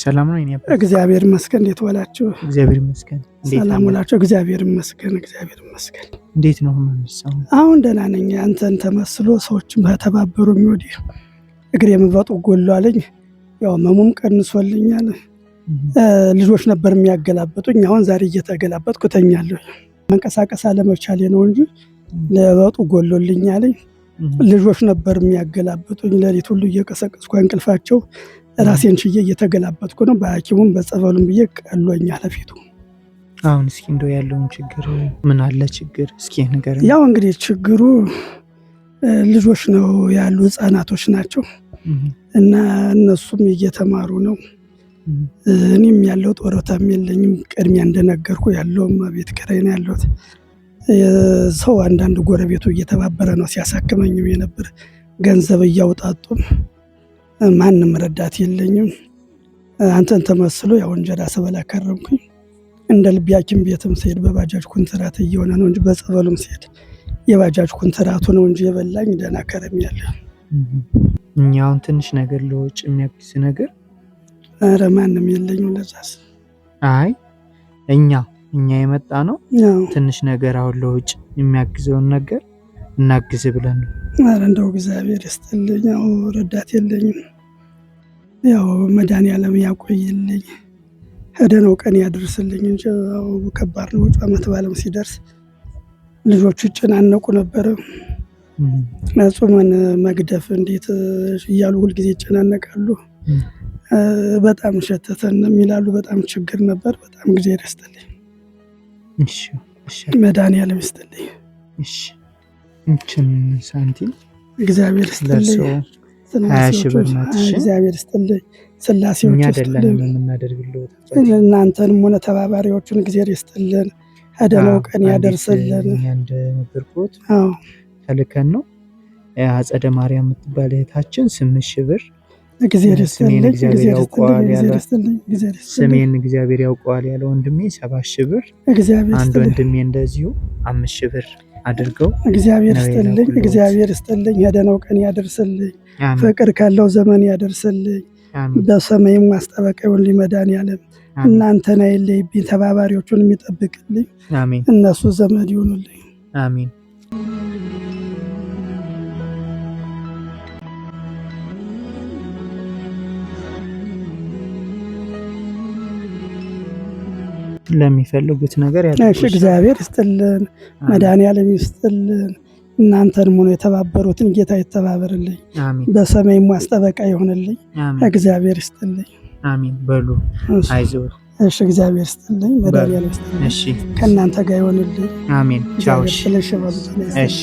ሰላም ነው። እኔ እግዚአብሔር ይመስገን። እንዴት ዋላችሁ? እግዚአብሔር ይመስገን። ሰላም ዋላችሁ? እግዚአብሔር ይመስገን። እንዴት ነው የሚሰማው? አሁን ደህና ነኝ። አንተን ተመስሎ ሰዎችም በተባበሩኝ ወዲህ እግሬ መብረጡ ጎሎ አለኝ። ያው መሙም ቀንሶልኛል። ልጆች ነበር የሚያገላብጡኝ። አሁን ዛሬ እየተገላበጥኩ ተኛለሁ። መንቀሳቀስ አለመቻሌ ነው እንጂ ለበጡ ጎሎልኛል። ልጆች ነበር የሚያገላብጡኝ። ለሊት ሁሉ እየቀሰቀስኩ እንቅልፋቸው ራሴን ችዬ እየተገላበጥኩ ነው። በሐኪሙም በጸበሉም ብዬ ቀሎኛል ፊቱ። አሁን እስኪ እንደው ያለውን ችግር ምን አለ ችግር እስኪ ንገረኝ። ያው እንግዲህ ችግሩ ልጆች ነው ያሉ ህፃናቶች ናቸው እና እነሱም እየተማሩ ነው። እኔም ያለው ጦረታም የለኝም። ቅድሚያ እንደነገርኩ ያለውም ቤት ኪራይ ነው ያለሁት። ሰው አንዳንድ ጎረቤቱ እየተባበረ ነው ሲያሳክመኝም የነበር ገንዘብ እያውጣጡም ማንም ረዳት የለኝም። አንተን ተመስሎ ያው እንጀራ ስበላ ከረምኩኝ። እንደ ልብ ሐኪም ቤትም ስሄድ በባጃጅ ኩንትራት እየሆነ ነው እንጂ በጸበሉም ስሄድ የባጃጅ ኩንትራቱ ነው እንጂ የበላኝ ደህና ከረሚያለሁ። እኛውን ትንሽ ነገር ለውጭ የሚያግዝ ነገር ኧረ ማንም የለኝም። ለዛስ አይ እኛ የመጣ ነው ትንሽ ነገር አሁን ለውጭ የሚያግዘውን ነገር እናግዝ ብለን ነው። ኧረ እንደው እግዚአብሔር ይስጥልኝ። ያው ረዳት የለኝም። ያው መድኃኒዓለም ያቆይልኝ። ሄደነው ቀን ያደርስልኝ እንጂ ያው ከባድ ነው። ዓመት በዓለም ሲደርስ ልጆቹ ይጨናነቁ ነበረ። ጾመን መግደፍ እንዴት እያሉ ሁልጊዜ ይጨናነቃሉ። በጣም ሸተተን የሚላሉ። በጣም ችግር ነበር። በጣም ጊዜ ይስጥልኝ። እሺ መድኃኒዓለም ይስጥልኝ። እሺ እንችን ሳንቲም እግዚአብሔር ይስጥልኝ። 20 ሺህ ብር ናት። እሺ እግዚአብሔር ይስጥልኝ። ስላሴዎች ይስጥልኝ። የምናደርግልዎት እናንተንም ሆነ ተባባሪዎቹን እግዚአብሔር ይስጥልን። ሄደነው ቀን ያደርስልን። እንደነበርኩት ተልከን ነው አጸደ ማርያም የምትባል እህታችን 8 ሺህ ብር እግዚአብሔር ይስጥልኝ። ስሜን እግዚአብሔር ያውቀዋል ያለ ወንድሜ 7 ሺህ ብር፣ አንድ ወንድሜ እንደዚሁ 5 ሺህ ብር አድርገው እግዚአብሔር ይስጥልኝ። እግዚአብሔር ይስጥልኝ። ሄደነው ቀን ያደርስልኝ። ፍቅር ካለው ዘመን ያደርስልኝ። በሰማይም ማስጠበቅ ይሁን መድኃኒዓለም። እናንተን አይለይብኝ፣ ተባባሪዎቹን የሚጠብቅልኝ እነሱ ዘመድ ይሁኑልኝ። አሜን። ለሚፈልጉት ነገር እሺ እግዚአብሔር ይስጥልን። መድኃኒዓለም ይስጥልን። እናንተንም ሆነ የተባበሩትን ጌታ ይተባበርልኝ። በሰማይ ማስጠበቃ ይሆንልኝ። እግዚአብሔር ይስጥልኝ። አሜን በሉ። አይዞህ። እሺ እግዚአብሔር ይስጥልኝ። መድኃኒዓለም ይስጥልኝ። እሺ ከእናንተ ጋር ይሆንልኝ። አሜን። ቻው። እሺ እሺ